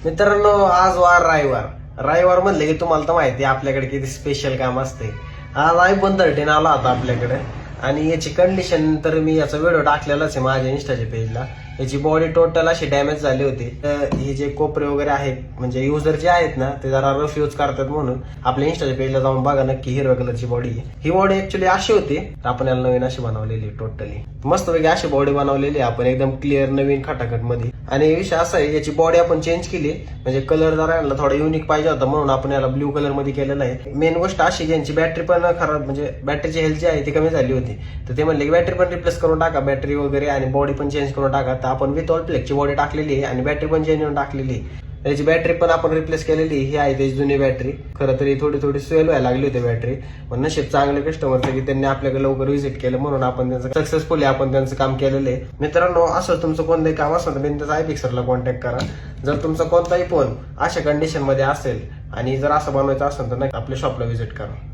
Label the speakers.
Speaker 1: मित्रांनो, आज वार रविवार म्हणले की तुम्हाला तर माहिती आहे आपल्याकडे किती स्पेशल काम असते. आज आयफोन 13 आला होता आपल्याकडे आणि याची कंडिशन तर मी याचा व्हिडिओ टाकलेलाच आहे माझ्या इंस्टाच्या पेजला. याची बॉडी टोटल अशी डॅमेज झाली होती. हे जे कोपरे वगैरे आहेत म्हणजे युजर जे आहेत ना ते जरा रफ यूज करतात, म्हणून आपल्या इंस्टाच्या पेजला जाऊन बघा नक्की. हिरव्या कलरची बॉडी आहे ही. बॉडी ऍक्च्युली अशी होती, आपण याला नवीन अशी बनवलेली टोटली मस्तपैकी अशी बॉडी बनवलेली आपण एकदम क्लिअर नवीन खटाखट मध्ये. आणि विषय असा आहे, याची बॉडी आपण चेंज केली म्हणजे कलर जरा याला थोडा युनिक पाहिजे होता म्हणून आपण याला ब्ल्यू कलर मध्ये केलेला आहे. मेन गोष्ट अशी की यांची बॅटरी पण खराब म्हणजे बॅटरीची हेल्थ जी आहे ती कमी झाली होती, तर ते म्हणले की बॅटरी पण रिप्लेस करून टाका, बॅटरी वगैरे आणि बॉडी पण चेंज करून टाका. तर आपण विथ ऑल फ्लेक्सची बॉडी टाकलेली आहे आणि बॅटरी पण चेंज करून टाकलेली आहे. त्याची बॅटरी पण आपण रिप्लेस केलेली. ही आहे त्याची जुनी बॅटरी. खरं तरी थोडी स्वेल व्हायला लागली होती बॅटरी, पण नशीब चांगले कस्टमरचं की त्यांनी आपल्याकडे लवकर व्हिजिट केलं म्हणून आपण त्यांचं सक्सेसफुली आपण त्यांचं काम केलेलं आहे. मित्रांनो, असं तुमचं कोणतंही काम असेल तर बिनधास्त iFixerला कॉन्टॅक्ट करा. जर तुमचा कोणताही फोन अशा कंडिशन मध्ये असेल आणि जर असं बनवायचं असेल तर नक्की आपल्या शॉपला व्हिजिट करा.